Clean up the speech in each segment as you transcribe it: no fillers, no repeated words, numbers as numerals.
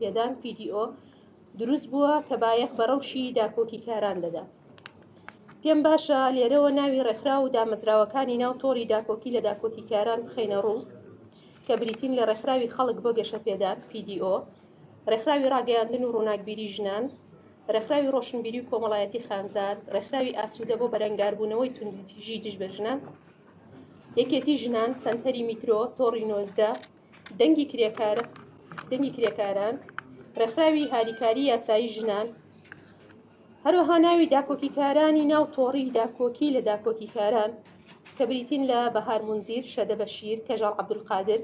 گەشەپێدان PDO دروست بووە کە بایەخ بە ڕەوشی داکۆکی کاران دەدات. پێم باشە لێرەوە ناوی ڕێکخرا و دامەزراوەکانی ناو تۆڕی داکۆکی لە داکۆکی کاران بخەینە ڕوو کە بریتین لە ڕێکخراوی خەڵک بۆ گەشەپێدان PDO، ڕێکخراوی ڕاگەیاندن و ڕووناکبیری ژنان، ڕێکخراوی ڕۆشنبیری و کۆمەڵایەتی خانزاد، ڕێکخراوی ئاسوودە بۆ بەرەنگاربوونەوەی توندوتیژی دژ بە ژنان، یەکێتی ژنان، سەنتەری میترۆ، تۆڕی 19، دەنگی کرێکاران، ڕێکخراوی هاریکاری یاسایی ژنان، هەروەها ناوی داکۆکی کارانی ناو تۆڕی داکۆکی لە داکۆکی کاران کە بریتین لە بەهار مونزیر، شەدە بەشیر، کەژاڵ عەبدولقادر،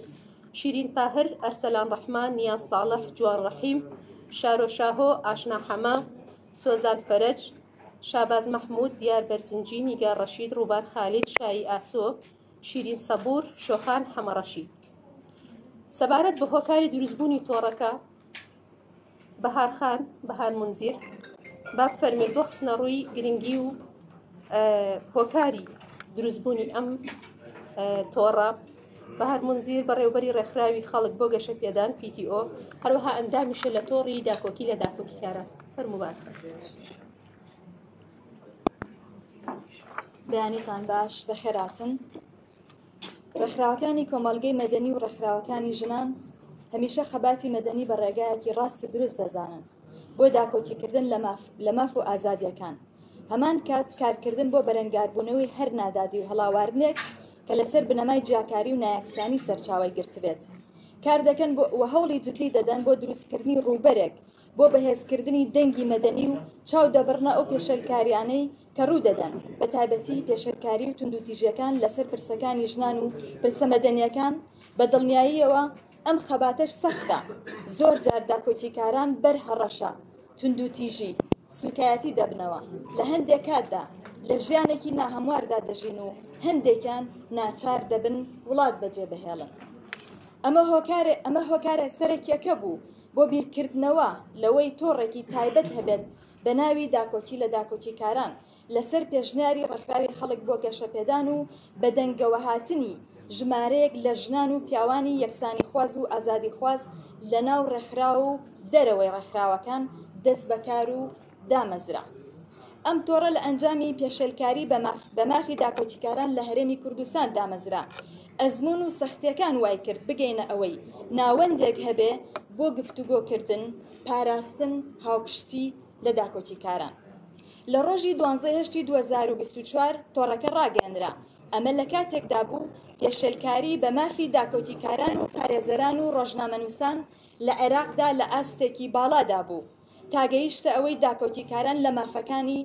شیرین تاهر، ئەرسەلان ڕەحمان، نیاز ساڵح، جوان ڕەحیم، شارۆ شاهۆ، ئاشنا حەما، سۆزان فەرەج، شاباز مەحموود، دیار بەرزنجی، نیگار ڕەشید، ڕووبار خالید، شایی ئاسۆ، شیرین سەبور، شۆخان حەمەڕەشید. سەبارەت بە هۆکاری دروستبوونی تۆڕەکە بەهارخان بەهار مونزیر با بفەرمێت بۆ خستنە ڕووی گرنگی و هۆکاری دروستبوونی ئەم تۆڕە بەهار مونزیر بەڕێوەبەری ڕێکخراوی خەڵک بۆ گەشەپێدان PDO هەروەها ئەندامیشە لە تۆڕی داکۆکی لە داکۆکی کاران. فەرموبارەک. بەیانیتان باش بەخێراتن. ڕێکخراوەکانی کۆمەڵگەی مەدەنی و ڕێکخراوەکانی ژنان هەمیشە خەباتی مەدەنی بە ڕێگایەکی ڕاست و دروست دەزانن بۆ داکۆچیکردن لە ماف و ئازادیەکان. هەمان کات کارکردن بۆ بەرەنگاربوونەوەی هەر نادادی و هەڵاواردنێک کە لەسەر بنەمای جیاکاری و نایەکسانی سەرچاوی گرتبێت. کار دەکەن و هەوڵی جدی دەدەن بۆ دروستکردنی ڕووبەرێک بۆ بەهێزکردنی دەنگی مەدەنی و چاو دەبڕنە ئەو پێشەلکاریانەی کە ڕوو دەدەن، بە تایبەتی پێشەلکاری و توندوتیژەکان لەسەر پرسەکانی ژنان و پرسە مەدەنیەکان. بە دڵنیاییەوە ئەم خەباتەش سەختە. زۆر جار داکۆچیکاران بەر هەڕەشە، توندوتیژی، سوکایەتی دەبنەوە. لە هەندێک کاتدا لە ژیانێکی ناهەمواردا دەژین و هەندێکیان ناچار دەبن وڵات بەجێ بهێڵن. ئەمە هۆکارە سەرەکیەکە بوو بۆ بیرکردنەوە لەوەی تۆڕێکی تایبەت هەبێت بە ناوی داکۆکی لە داکۆچیکاران لەسەر پێشنیاری ڕێکخراوی خەڵک بۆ گەشەپێدان و بە دەنگەوە هاتنی ژمارەیەک لە ژنان و پیاوانی یەکسانی خواز و ئازادی خواز لە ناو ڕێکخرا و دەرەوەی ڕێکخراوەکان دەست بەکار و دامەزرا. ئەم تۆڕە لە ئەنجامی پێشێلکاری بە مافی داکۆچیکاران لە هەرێمی کوردستان دامەزرا. ئەزمون و سەختیەکان وای کرد بگەینە ئەوەی ناوەندێک هەبێ بۆ گفتوگۆکردن، پاراستن، هاوپشتی لە داکۆچیکاران. لە ڕۆژی 12/2024 تۆڕەکە ڕاگەاندرا. ئەمە لە کاتێکدا بوو پێشێلکاری بە مافی داکۆچیکاران و پارێزەران و ڕۆژنامەنووسان لە عێراقدا لە ئاستێکی باڵادا بوو تاگەیشتە ئەوەی داکۆچیکاران لە مافەکانی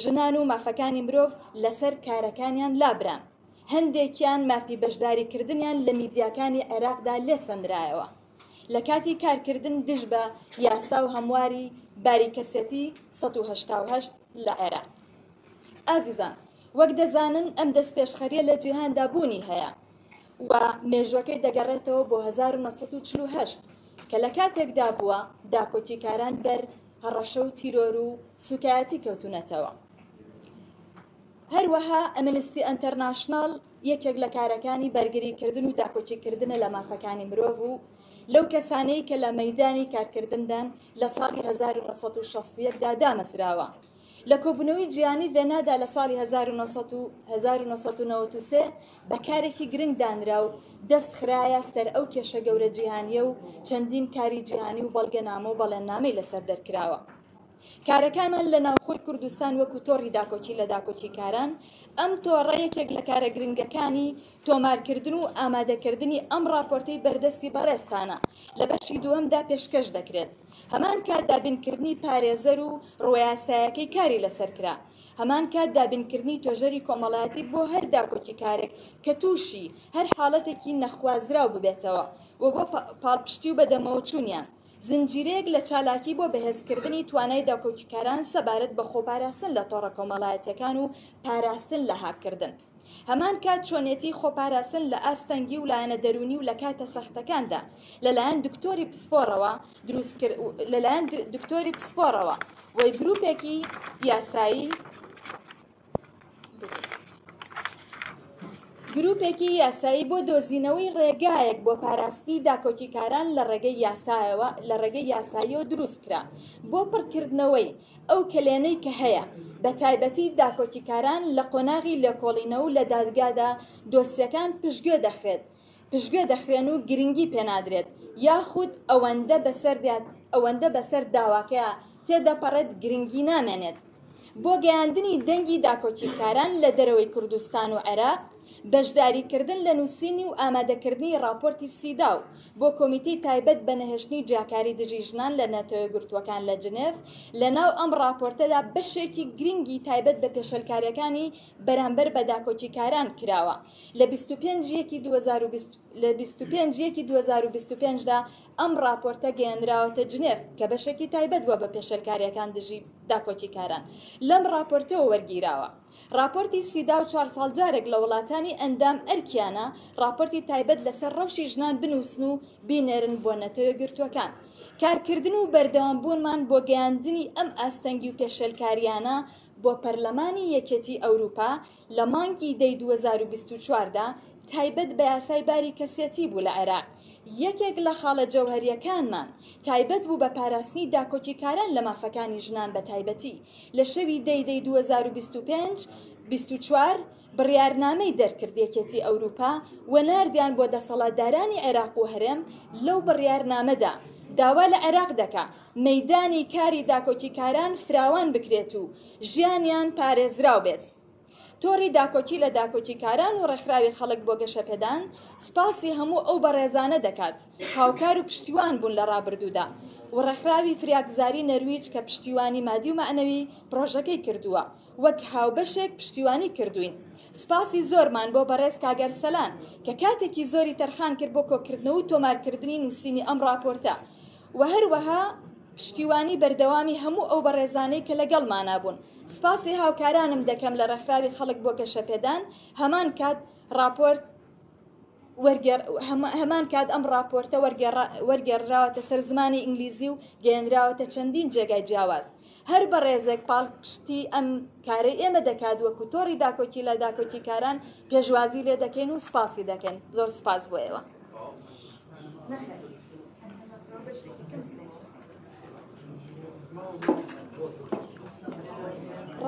ژنان و مافەکانی مرۆڤ لەسەر کارەکانیان لابران. هەندێکیان مافی بەشداریکردنیان لە میدیاکانی عێراقدا لێسەندرایەوە لە کاتی کارکردن دژ بە یاسا و هەمواری باریکەسێتی 188 لە عێراق. ئازیزان، وەک دەزانن ئەم دەست پێشخەریە لە جیهاندا بوونی هەیە و مێژوەکەی دەگەڕێتەوە بۆ 1948 کە لە کاتێکدا بووە داکۆچیکاران بەر هەڕەشە و تیرۆر و سوکایەتی کەوتونەتەوە. هەروەها ئەمنستی ئەنتەرناشناڵ یەکێک لە کارەکانی بەرگریکردن و داکۆچیکردنە لە مافەکانی مرۆڤ و لەو کەسانەی کە لە مەیدانی کارکردندان لە ساڵی 1961دا دامەزراوە. لە کۆبوونەوەی جیهانی ڤێنادا لە ساڵی 1993 بەکارێکی گرنگ دانرا و دەست خرایە سەر ئەو کێشە گەورە جیهانیە و چەندین کاری جیهانی و بەڵگەنامە و بەڵێننامەی لەسەر دەرکراوە. کارەکانمان لە ناوخۆی کوردستان وەکو تۆڕی داکۆچی لە داکۆچیکاران ئەم تۆڕە یەکێک لە کارە گرنگەکانی تۆمارکردن و ئامادەکردنی ئەم راپۆرتەی بەردەستی بەڕێستانە لە بەشی دووەمدا پێشکەش دەکرێت. هەمان کات دابینکردنی پارێزەر و ڕۆیاسایەکەی کاری لەسەرکرا. هەمان کات دابینکردنی تۆژەری کۆمەڵایەتی بۆ هەر داکۆچیکارێک کە تووشی هەر حاڵەتێکی نەخوازراو ببێتەوە و بۆ پاڵپشتی و بەدەمەوە چوونیان. زنجیرەیەک لە چالاکی بۆ بەهێزکردنی توانای داکۆچیکاران سەبارەت بە خۆپاراستن لە تۆڕە کۆمەڵایەتیەکان و پاراستن لە هاکردن. هەمان کات چۆنێتی خۆپاراستن لە ئاستەنگی و لایەنە دەرونی و لە کاتە سەختەکاندا لەلایەن دکتۆری پسپۆڕەوە وەی گروپێکی گروپێکی یاسایی بۆ دۆزینەوەی ڕێگایەک بۆ پاراستی داکۆکیکاران لە ڕێگەی یاساییەوە دروست کرا بۆ پڕکردنەوەی ئەو کلێنەی کە هەیە بە تایبەتی داکۆکیکاران لە قۆناغی لێکۆڵینەوە و لە دادگادا دۆسیەکان پشتگوێ دەخرێن و گرنگی پێنادرێت یاخود ئەوەندە بەسەر داواکەیە تێدەپەڕێت گرنگی نامێنێت بۆ گەیاندنی دەنگی داکۆچیکاران لە دەرەوەی کوردستان و عێراق بەشداریکردن لە نووسینی و ئامادەکردنی راپۆرتی سیداو بۆ کۆمیتەی تایبەت بە نەهێشتنی جیاکاری دژی ژنان لە نەتەوەی گرتوەکان لە جنێف لەناو ئەم راپۆرتەدا بەشێکی گرنگی تایبەت بە پێشەلکاریەکانی بەرامبەر بە داکۆچیکاران کراوە لە 25/2025دا ئەم راپۆرتە گەیاندراوەتە جنێف کە بەشێکی تایبەت بووە بە پێشەلکاریەکان دژی داکۆچیکاران لەم راپۆرتەوە وەرگیراوە. راپۆرتی سیدا و 4 ساڵ جارێک لە وڵاتانی ئەندام ئەرکیانە راپۆرتی تایبەت لەسەر ڕەوشی ژنان بنووسن و بینێرن بۆ نەتەوە گرتوەکان. کارکردن و بەردەوامبوونمان بۆ گەیاندنی ئەم ئاستەنگی و پێشەلکاریانە بۆ پەرلەمانی یەکێتی ئەوروپا لە مانگی دەی 2024دا تایبەت بە یاسای باری کەسێتی بوو لە عێراق. یەکێک لە خاڵە جەوهەریەکانمان تایبەت بوو بە پاراستنی داکۆچیکاران لە مافەکانی ژنان بە تایبەتی لە شەوی دەی 2025-24 بڕیارنامەی دەرکرد یەکێتی ئەوروپا و ناردیان بۆ دەسەڵاتدارانی عێراق و هەرێم لەو بڕیارنامەدا داوا لە عێراق دەکا مەیدانی کاری داکۆچیکاران فراوان بکرێت و ژیانیان پارێزراو بێت. تۆڕی داکۆچی لە داکۆچیکاران و ڕێکخراوی خەڵک بۆ گەشەپێدان سوپاسی هەموو ئەو بەڕێزانە دەکات هاوکار و پشتیوان بوون لە ڕابردوودا و ڕێکخراوی فریاکزاری نەرویج کە پشتیوانی مادی و معنەوی پرۆژەکەی کردووە وەک هاوبەشێک پشتیوانی کردوین. سوپاسی زۆرمان بۆ بەڕێز کاگەر سەلان کە کاتێکی زۆری تەرخان کرد بۆ کۆکردنەوە و تۆمارکردنی نووسینی ئەم راپۆرتە و هەروەها پشتیوانی بەردەوامی هەموو ئەو بەڕێزانەی کە لەگەڵمانە بوون. سپاسی هاوکارانم دەکەم لە ڕێکخراوی خەڵک بۆ گەشەپێدان هەمان کات ئەم راپۆرتە وەرگێڕراوەتە سەر زمانی ئینگلیزی و گەیەنراوەتە چەندین جێگای جیاواز. هەر بە ڕێزێک پاڵپشتی ئەم کارەی ئێمە دەکات وەکو تۆڕی داکۆچی لە داکۆچیکاران پێشوازی لێ دەکەین و سپاسی دەکەین. زۆر سپاس بۆ ئێوە.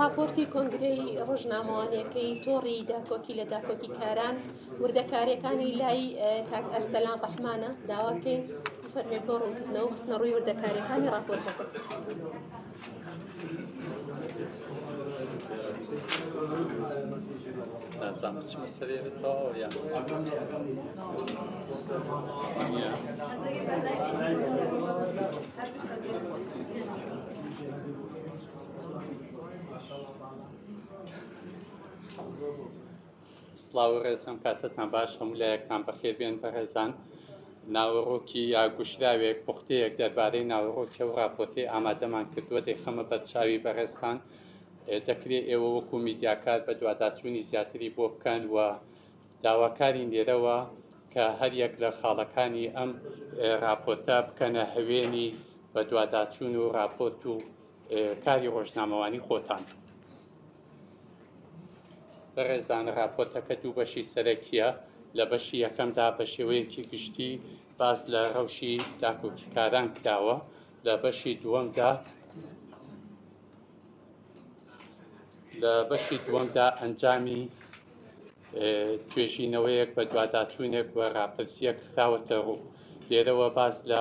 راپۆرتی کۆنگرەی ڕۆژنامەوانیەکەی تۆڕی داکۆکی لە داکۆکیکاران وردەکاریەکانی لای کاک ئەرسەلان ڕەحمانە داواکەین فەرمێ بۆ ڕوونکردنەوە خستنە ڕووی وردەکاریەکانی راپۆرتەکە. سڵاو ڕێزم کاتتان باش هەموو لایەکان بەخێر بێن بەڕێزان. ناوەڕۆکی یاگوشراوێک پوختەیەک دەربارەی ناوەڕۆکی و راپۆرتی ئامادەمان کردووە دەیخەمە بەرچاوی بەڕێزخان دەکرێت ئێوە وەکو میدیاکار بە دواداچوونی زیاتری بۆ بکەن و داواکاری لێرەوە کە هەر یەک لە خاڵەکانی ئەم راپۆرتە بکەنە هەوێنی بە دواداچوون و راپۆرت و کاری ڕۆژنامەوانی خۆتان. بەڕێزان راپۆرتەکە دوو بەشی سەرەکیە. لە بەشی یەکەمدا بە شێوەیەکی گشتی باس لە ڕەوشی داکۆکیکاران کراوە. لە بەشی دووەمدا ئەنجامی توێژینەوەیەک بە دواداچوونێک بە راپرسیەک خراوەتە ڕوو. لێرەوە باس لە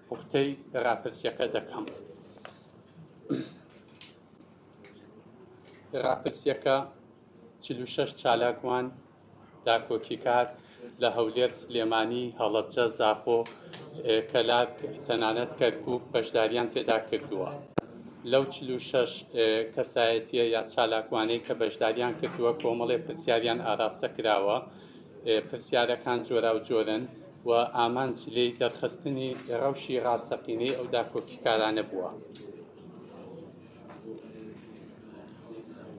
پوختەی راپرسیەکە دەکەم. راپرسیەکە 46 چالاکوان داکۆکیکار لە هەولێر، سلێمانی، هەڵەبجە، زاخۆ، کەلاک، تەنانەت کەرکووک بەشداریان تێدا کردووە. لەو 46 کەسایەتیە یا چالاکوانەی کە بەشداریان کردووە کۆمەڵێ پرسیاریان ئاراستە کراوە. پرسیارەکان جۆرا و جۆرن و ئامانجلەی دەرخستنی ڕەوشی ڕاستەقینەی ئەو داکۆکیکارانە بووە.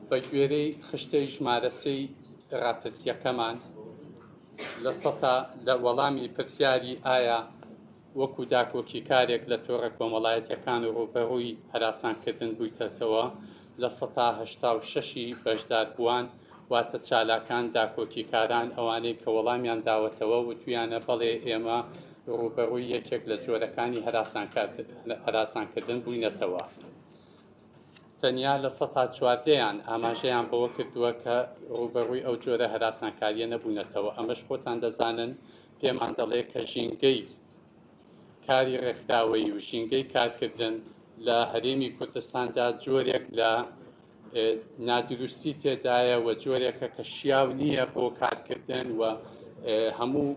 بە گوێرەی خشتەی ژمارەسەی راپرسیەکەمان لە وەڵامی پرسیاری ئایا وەکو داکۆکیکارێک لە تۆڕە کۆمەڵایەتیەکان و ڕوبەڕووی هەراسانکردن بوویتەوە لە 186 بەشداربووان واتە چالاکان داکۆکیکاران ئەوانەی کە وەڵامیان داوەتەوە وتویانە بەڵێ ئێمە ڕوبەڕووی یەکێک لە جۆرەکانی هەراسانکردن بووینەتەوە. تەنیا لە ١١٤یان ئاماژەیان بەوە کردووە کە ڕوبەڕووی ئەو جۆرە هەراسانکاریە نەبوونەتەوە. ئەمەش خۆتان دەزانن پێمان دەڵێ کە ژینگەی کاری ڕێکخراوەیی و ژینگەی کارکردن لە هەرێمی کوردستاندا جۆرێک لە نادروستی تێدایە و جۆرێکە کە شیاو نییە بۆ کارکردن و هەموو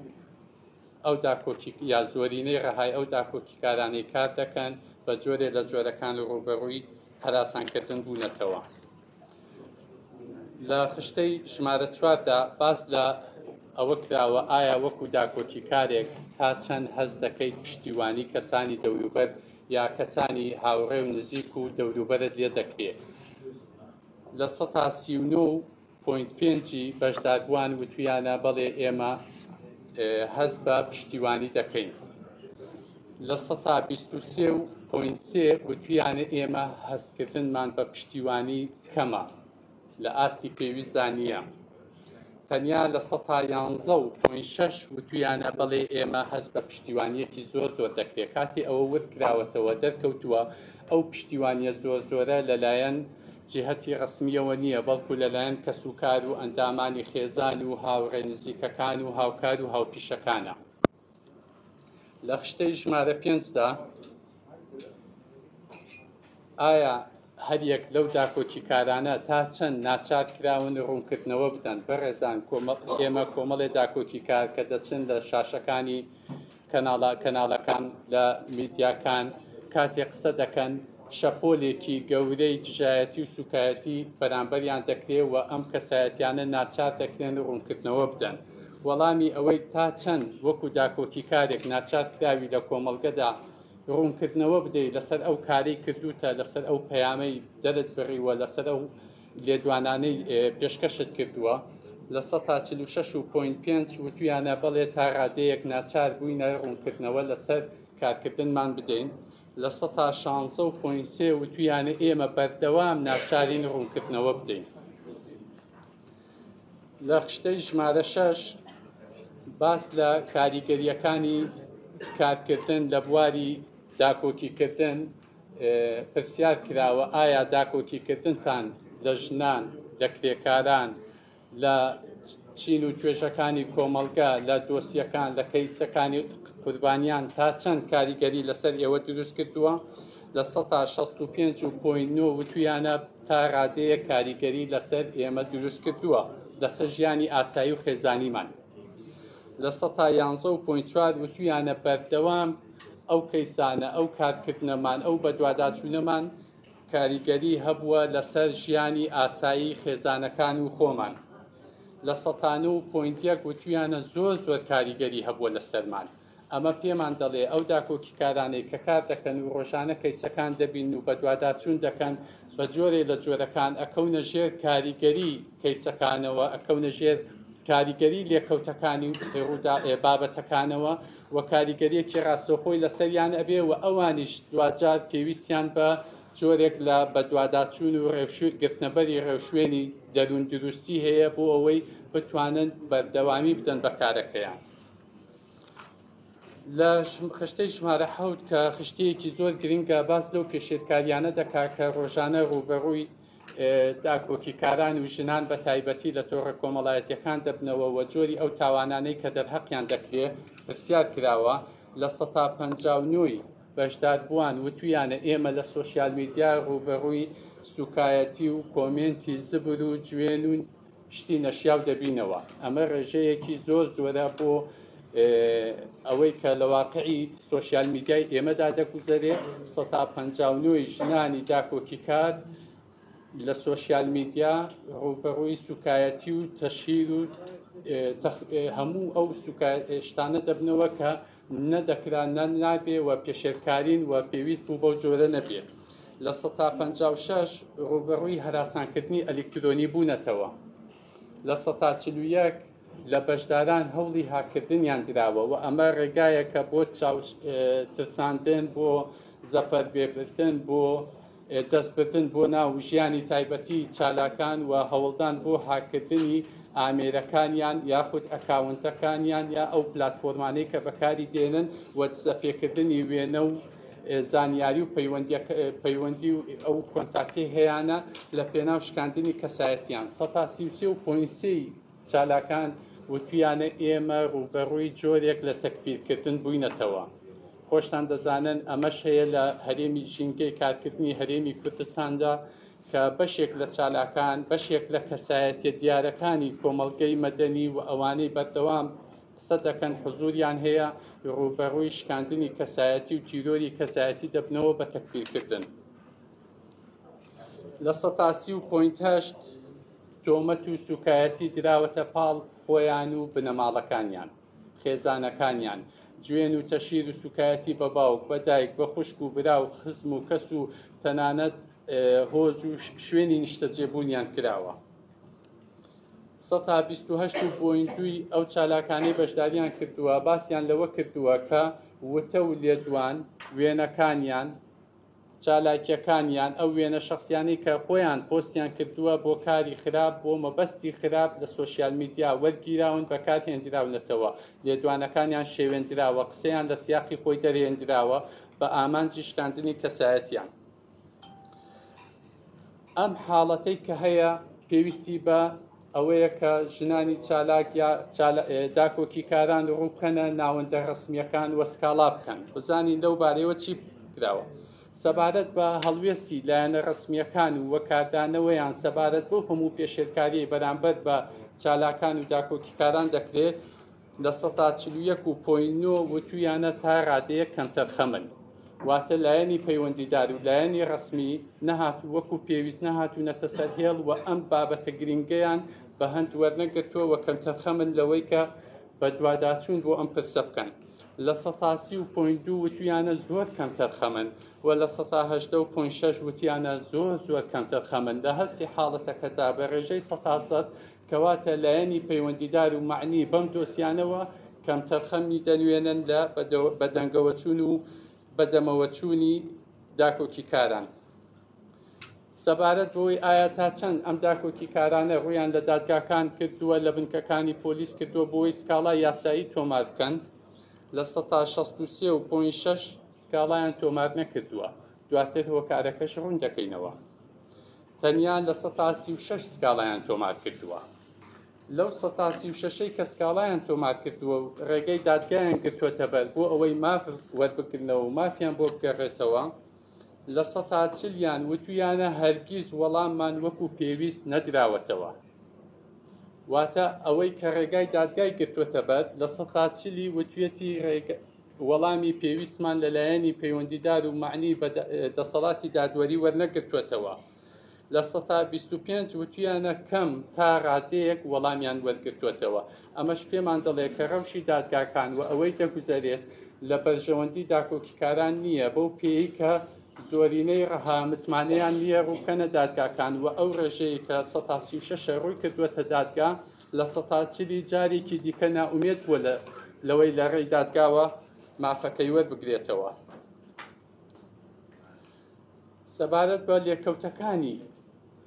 ئەو داکۆکی یا زۆرینەی ڕەهای ئەو داکۆکیکارانەی کار دەکەن بە جۆرێ لە جۆرەکان ڕوبەڕووی هەراسانکردن بوونەتەوە. لە خشتەی ژمارە 4دا باس لە ئەوە کراوە ئایا وەکو داکۆکیکارێک تا چەند هەز دەکەیت پشتیوانی کەسانی دەوروبەر یا کەسانی هاوڕێ و نزیک و دەوروبەرت لێ دەکرێت. لە 139.5 بەشداربووان وتویانە بەڵێ ئێمە هەز بە پشتیوانی دەکەین. لە 123.3 وتویانە ئێمە هەستکردنمان بە پشتیوانی کەمە لە ئاستی پێویستدا نییە. تەنیا لە 111.6 وتویانە بەڵێ ئێمە هەست بە پشتیوانیەکی زۆر دەکرێت. کاتی ئەوە وەرکراوەتەوە دەرکەوتووە ئەو پشتیوانیە زۆرە لەلایەن جهەتی ڕسمیەوە نییە، بەڵکو لەلایەن کەسوکار و ئەندامانی خێزان و هاوڕێ نزیکەکان و هاوکار و هاوپیشەکانە. لە خشتەی ژمارە 5دا ئایا هەریەک لەو داکۆکیکارانە تا چەند ناچار کراون ڕوونکردنەوە بدەن؟ بەڕێزان ئێمە کۆمەڵێ داکۆکیکار کە دەچن لە شاشەکانی کەناڵەکان لە میدیاکان کاتێک قسە دەکەن شەپۆلێکی گەورەی دژایەتی و سوکایەتی بەرامبەریان دەکرێت و ئەم کەسایەتیانە ناچار دەکرێن ڕوونکردنەوە بدەن. وەڵامی ئەوەی تا چەند وەکو داکۆکیکارێک ناچار کراوی لە کۆمەڵگەدا ڕوونکردنەوە بدەیت لەسەر ئەو کارەی کردوتە، لەسەر ئەو پەیامەی دەرت بڕیوە، لەسەر ئەو لێدوانانەی پێشکەشت کردووە. لە 146.5 وتویانە بەڵێ تا ڕادەیەک ناچار بووینە ڕوونکردنەوە لەسەر کارکردنمان بدەین. لە 116.3 وتویانە ئێمە بەردەوام ناچارین ڕوونکردنەوە بدەین. لە خشتەی ژمارە 6 باس لە کاریگەریەکانی کارکردن لە بواری داکۆکیکردن پرسیار کراوە ئایا داکۆکیکردنتان لە ژنان، لە کرێکاران، لە چین و توێژەکانی کۆمەڵگە، لە دۆسیەکان، لە کەیسەکانی قوربانیان تا چەند کاریگەری لەسەر ئێوە دروست کردووە؟ لە 165.9 وتویانە تا ڕادەیە کاریگەری لەسەر ئێمە دروست کردووە لەسەر ژیانی ئاسایی و خێزانیمان. لە 111.4 وتویانە بەردەوام ئەو کەیسانە، ئەو کارکردنەمان، ئەو بەدواداچوونەمان کاریگەری هەبووە لەسەر ژیانی ئاسایی خێزانەکان و خۆمان. لە 109.1 وتویانە زۆر کاریگەری هەبووە لەسەرمان. ئەمە پێمان دەڵێ ئەو داکۆکیکارانەی کە کار دەکەن و ڕۆژانە کەیسەکان دەبین و بەدواداچوون دەکەن بە جۆرێ لە جۆرەکان ئەکەونە ژێر کاریگەری کەیسەکانەوە، ئەکەونە ژێر کاریگەری لێکەوتەکانی بابەتەکانەوە و کاریگەریەکی ڕاستەوخۆی لەسەریان ئەبێ و ئەوانیش دوجار پێویستیان بە جۆرێک لە بەدواداچوون و گرتنەبەری ڕێوشوێنی دەروون دروستی هەیە بۆ ئەوەی بتوانن بەردەوامی بدەن بە کارەکەیان. لە خشتەی ژمارە 7 کە خشتەیەکی زۆر گرنگە باس لەو پێشێرکاریانە دەکات کە ڕۆژانە ڕوبەڕووی داکۆکیکاران و ژنان بە تایبەتی لە تۆڕە کۆمەڵایەتیەکان دەبنەوە و جۆری ئەو تاوانانەی کە دەرهەقیان دەکرێت پرسیار کراوە. لە 159 بەشداربووان وتویانە ئێمە لە سۆشیال میدیا ڕوبەڕووی سوکایەتی و کۆمنتی زبر و جوێن و شتی نەشیاو دەبینەوە. ئەمە ڕێژەیەکی زۆرە بۆ ئەوەی کە لە واقعی سۆشیال میدیای ئێمەدا دەگوزارێت. 159 ژنانی داکۆکیکار لە سۆشیال میدیا ڕوبەڕووی سوکایەتی و تەشهیر و هەموو ئەو شتانە دەبنەوە کە نەدەکرا نابێ و پێشێرکارین و پێویست بوو بەو جۆرە نەبێت. لە 156 ڕوبەڕووی هەراسانکردنی ئەلکترۆنی بوونەتەوە. لە 141 لە بەشداران هەوڵی هاکردنیان دراوە و ئەمە ڕێگایەکە بۆ ترساندن، بۆ زەفەربێبردن، بۆ دەستبردن بۆ ناو ژیانی تایبەتی چالاکان و هەوڵدان بۆ هاکردنی ئامێرەکانیان یاخود ئەکاونتەکانیان یا ئەو پلاتفۆرمانەی کە بەکاری دێنن و دەستپێکردنی وێنە و زانیاری و پەیوەندی و ئەو کۆنتاکتی هەیەە لە پێناو شکاندنی کەسایەتیان 133 چالاکان وتویانە ئێمە ڕوبەڕووی جۆرێک لە تەکفیرکردن بووینەتەوە. خۆشتان دەزانن ئەمەش هەیە لە هەرێمی ژینگەی کارکردنی هەرێمی کوردستاندا کە بەشێک لە چالاکان بەشێک لە کەسایەتیە دیارەکانی کۆمەڵگەی مەدەنی و ئەوانەی بەردەوام قسە دەکەن حزوریان هەیە ڕوبەڕووی شکاندنی کەسایەتی و تیرۆری کەسایەتی دەبنەوە بە تەکفیرکردن. لە 130.8 تۆمەت و سوکایەتی دراوەتە پاڵ خۆیان و بنەماڵەکانیان خێزانەکانیان جوێن و تەشیر و سوکایەتی بە باوک بە دایک بە خوشک و برا و خزم و کەس و تەنانەت هۆز و شوێنی نیشتە جێبوونیان کراوە. 128.2 ئەو چالاکانەی بەشداریان کردووە باسییان لەوە کردووە کە وتە و لێدوان وێنەکانیان چالاکیەکانیان ئەو وێنە شخصیانی کە خۆیان پۆستیان کردووە بۆ کاری خراپ بۆ مەبەستی خراپ لە سۆسیال میدیا وەرگیراون بەکارهێنراونەتەوە لێدوانەکانیان شێوێنراوە قسەیان لە سیاقی خۆی دەرهێنراوە بە ئامانجی شکاندنی کەسایەتیان. ئەم حاڵەتەی کە هەیە پێویستی بە ئەوەیە کە ژنانی چالاک یا داکۆکی کاران ڕووکەنە ناوەندە ڕسمیەکان وە سکاڵا بکەن بزانین لەو بارەوە چی کراوە. سەبارەت بە هەڵوێستی لایەنە ڕسمیەکان و وەکاردانەوەیان سەبارەت بۆ هەموو پێشێرکاری بەرامبەر بە چالاکان و داکۆکیکاران دەکرێت لە 141.9 وتویانە تا ڕادەیە کەمتەرخەمن واتە لایەنی پەیوەندیدار و لایەنی ڕسمی نەهاتوو وەکو پێویست نەهاتوونەتە سەرهێڵ و ئەم بابەتە گرنگەیان بە هەند وەرنەگرتووە و کەمتەرخەمن لەوەی کە بە دوواداچوون بۆ ئەم پرسە بکەن. لە 130.2 وتویانە زۆر کەمتەرخەمن و لە 180.6 وتیانە زۆر کەمتەرخەمن لە هەرسی حاڵەتەکەدا بە ڕێژەی 100 کەواتە لایەنی پەیوەندیدار و معنی بەم دۆسیانەوە کەمتەرخەمی دەنوێنن لە بەدەنگەوەچوون و بەدەمەوەچوونی داکۆکی کاران. سەبارەت بۆی ئایا تا چەند ئەم داکۆکی کارانە ڕویان لە دادگاکان کردووە لە بنکەکانی پۆلیس کردووە بۆی سکاڵای یاسایی تۆمار بکەن لە 163.6 سکاڵایان تۆمار نەکردووە دواتر هۆکارەکەش ڕوون دەکەینەوە. تەنیان لە 136 سکاڵایان تۆمار کردووە. لەو 136ی کە سکاڵایان تۆمار کردووە و ڕێگەی دادگایان گرتوۆتە بەر بۆ ئەوەی ماف وەربگرنەوە و مافیان بۆ بگەڕێتەوە لە 140یان وتویانە هەرگیز وەڵاممان وەکو پێویست نەدراوەتەوە واتە ئەوەی کە ڕێگای دادگای گرتوۆتە بەر لە 140 وتوێتی وەڵامی پێویستمان لەلایەنی پەیوەندیدار و معنی بە دەسەڵاتی دادوەری وەرنەگرتوێتەوە لە 125 وتویانە کەم تا ڕادەیەک وەڵامیان وەرگرتوێتەوە. ئەمەش پێمان دەڵێ کە ڕەوشی دادگاکان و ئەوەی دەگوزارێت لە بەرژەوەندی داکۆکیکاران نییە بەو پێی کە زۆرینەی ڕەها متمانەیان نییە ڕووکەنە دادگاکان و ئەو ڕێژەیە کە 136 ڕووی کردووەتە دادگا لە 140 جارێکی دیکە ناومێت بووە لەوەی لە ڕێی دادگاوە مافەکەی وەربگرێتەوە. سەبارەت بە لێکەوتەکانی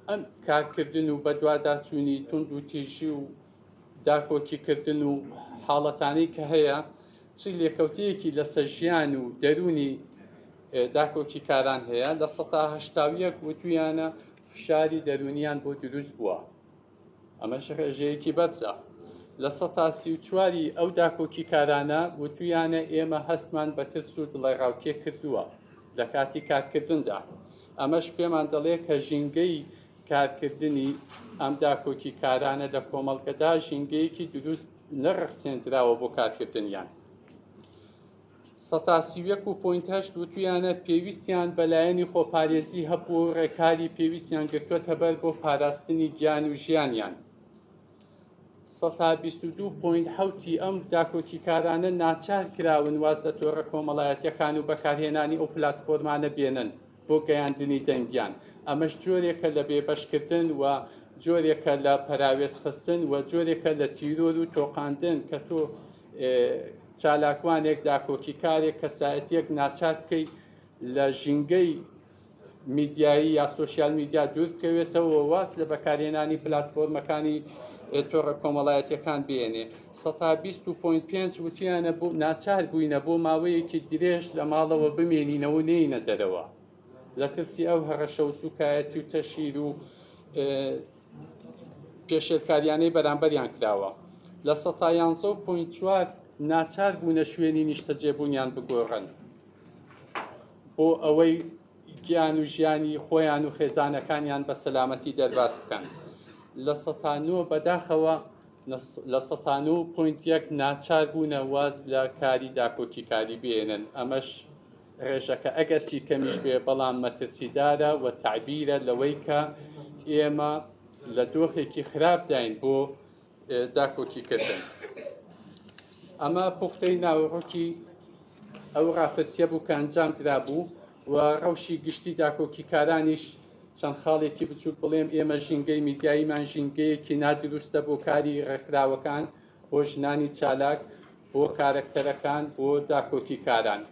ئەم کارکردن و بە دوواداچوونی تونند و تیژی و داکۆکیکردن و حاڵەتانەی کە هەیە چ لێکەوتەیەکی لەسەر ژیان و دەرونی داکۆکی کاران هەیە لە 181 وتویانە فشاری دەرونیان بۆ دروست بووە. ئەمەش ڕێژەیەکی بەرزە. لە 134 ئەو داکۆکی کارانە وتویانە ئێمە هەستمان بە ترس و دڵێڕاوکێ کردووە لە کاتی کارکردندا. ئەمەش پێمان دەڵێ کە ژینگەی کارکردنی ئەم داکۆکی کارانە لە کۆمەڵگەدا ژینگەیەکی دروست نەڕەخسێنراوە بۆ کارکردنیان. 131.8 وتویانە پێویستیان بەلایەنی خۆپارێزی هەبوو ڕێکاری پێویستیان گرتووەتە بەر بۆ پاراستنی گیان و ژیانیان. 122.7 ئەم داکۆکی کارانە ناچار کراون واز لە تۆڕە کۆمەڵایەتیەکان و بەکارهێنانی ئەو پلاتفۆرمانە بێنن بۆ گەیاندنی دەنگیان. ئەمەش جۆرێکە لە بێبەشکردن و جۆرێکە لە پەراوێز خستن و جۆرێکە لە تیرۆر و تۆقاندن کە تۆ چالاکوانێک داکۆکی کارێک کەسایەتیەک ناچار بکەیت لە ژینگەی میدیایی یا سوسیال میدیا دوور بکەوێتەوە واز لە بەکارهێنانی پلاتفۆرمەکانی تۆڕە کۆمەڵایەتیەکان بێنێ. 120.5 وتیانە بۆ ناچار بووینە بۆ ماوەیەکی درێژ لە ماڵەوە بمێنینەوە نینە دەرەوە لە ترسی ئەو هەڕەشە و سوکایەتی و تەشیر و پێشێرکاریانەی بەرامبەریان کراوە. لە 111.4 ناچار بوونە شوێنی نیشتەجێبوونیان بگۆڕن بۆ ئەوەی گیان و ژیانی خۆیان و خێزانەکانیان بە سەلامەتی دەرباز بکەن. لە 109 بەداخەوە لە 109.1 ناچار بوونە واز لە کاری داکۆکیکاری بێنن. ئەمەش ڕێژەکە ئەگەرچی کەمیش بێ بەڵام مەترسیدارە و تعبیرە لەوەی کە ئێمە لە دۆخێکی خراپداین بۆ داکۆکیکردن. ئەمە پوختەی ناوەڕۆکی ئەو ڕاپەرسیە بوو کە ئەنجام درابوو و ڕەوشی گشتی داکۆکیکارانیش چەند خاڵێکی بچووک بڵێم ئێمە ژینگەی میدیاییمان ژینگەیەکی نادروستە بۆ کاری ڕێکخراوەکان بۆ ژنانی چالاک بۆ کارکتەرەکان بۆ داکۆکیکاران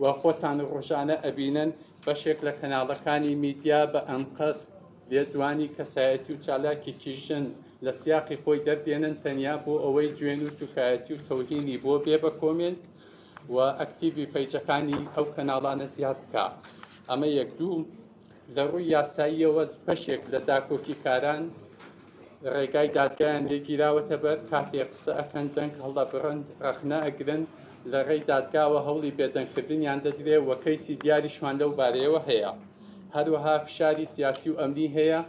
و خۆتان ڕۆژانە ئەبینن بەشێک لە کەناڵەکانی میدیا بە ئەم قەست لێدوانی کەسایەتی و چالاکێکی ژن لە سیاقی خۆی دەردێنن تەنیا بۆ ئەوەی دوێن و سوکایەتی و تەوهینی بۆ بێ بە کۆمنت و ئەکتیڤی پەیجەکانی ئەو کەناڵانە زیاد بکە. ئەمە یەک دوو لە ڕووی یاساییەوە بەشێک لە داکۆکیکاران ڕێگای دادگایان لێگیراوەتە بەر کاتێک قسە ئەکەن دەنگ هەڵە بڕند ڕەخنە ئەگرن لە ڕێی دادگاوە هەوڵی بێدەنگکردنیان دەدرێ و کەیسی دیاریشمان لەو بارەیەوە هەیە. هەروەها فشاری سیاسی و ئەمنی هەیە،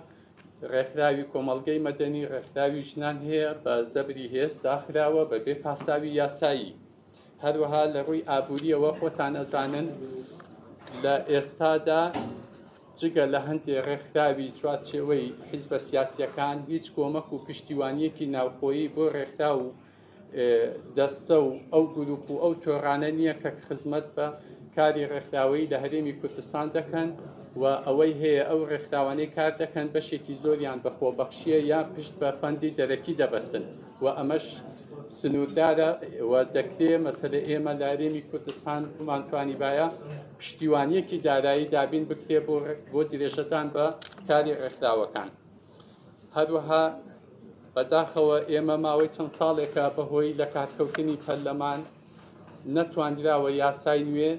ڕێکخراوی کۆمەڵگەی مەدەنی ڕێکخراوی ژنان هەیە بە زەبری هێز داخراوە بەبێ پاساوی یاسایی. هەروەها لە ڕووی ئابووریەوە خۆتان ئەزانن لە ئێستادا جگە لە هەندێک ڕێکخراوی چوارچێوەی حیزبە سیاسیەکان هیچ کۆمەک و پشتیوانیەکی ناوخۆیی بۆ ڕێکخرا و دەستە و ئەو گروپ و ئەو تۆڕانە نییە کە خزمەت بە کاری ڕێکخراوەیی لە هەرێمی کوردستان دەکەن و ئەوەی هەیە ئەو ڕێکخراوانەی کار دەکەن بەشێکی زۆریان بە خۆبەخشیە یا پشت بە فەندی دەرەکی دەبەستن و ئەمەش سنووردارە و دەکرێت مەسەلە ئێمە لە هەرێمی کوردستان بمانتوانی باە پشتیوانیەکی دارایی دابین بکرێ بۆ درێژەدان بە کاری ڕێکخراوەکان. هەروەها بەداخەوە ئێمە ماوەی چەند ساڵێکە بەهۆی لە کارکەوتنی پەرلەمان نەتوانراوە یاسای نوێ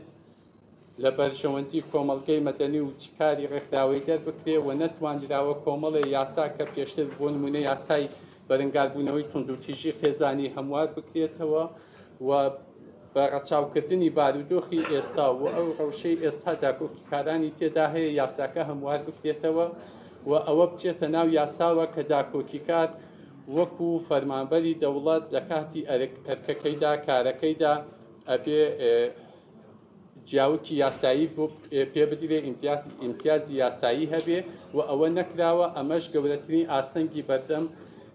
لە بەرژەوەندی کۆمەڵگەی مەدەنی و چکاری ڕێکخراوەی دەربکرێ و نەتوانراوە کۆمەڵێ یاسا کە پێشتر بۆ نمونە یاسای بەرەنگاربوونەوەی توندوتیژی خێزانی هەموار بکرێتەوە و بە ڕەچاوکردنی بارودۆخی ئێستا و ئەو ڕەوشەی ئێستا داکۆکیکارانی تێدا هەیە یاساکە هەموار بکرێتەوە و ئەوە بچێتە ناو یاساوە کە داکۆکیکار وەکو فەرمانبەری دەوڵەت لە کاتی ئەرکەکەیدا کارەکەیدا ئەبێ جیاوکی یاسایی پێ بدرێ ئیمتیازی یاسایی هەبێ و ئەوە نەکراوە. ئەمەش گەورەترین ئاستەنگی بەردەم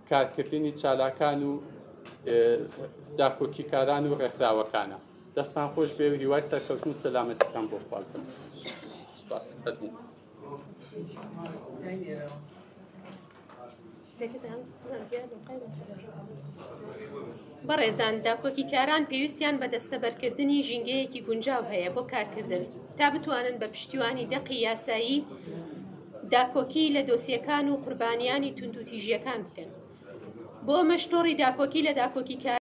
کارکردنی چالاکان و داکۆکیکاران و ڕێکخراوەکانە. دەستان خۆش بێ و هیوای سەرکەوتن و سەلامەتیتان بۆ خوازم. بەڕێزان، داکۆکیکاران پێویستیان بە دەستەبەرکردنی ژینگەیەکی گونجاو هەیە بۆ کارکردن تا بتوانن بە پشتیوانی دەقی یاسایی داکۆکی لە دۆسیەکان و قوربانیانی توندوتیژیەکان بکەن. بۆ مەشتۆڕی داکۆکی لە داکۆکیکار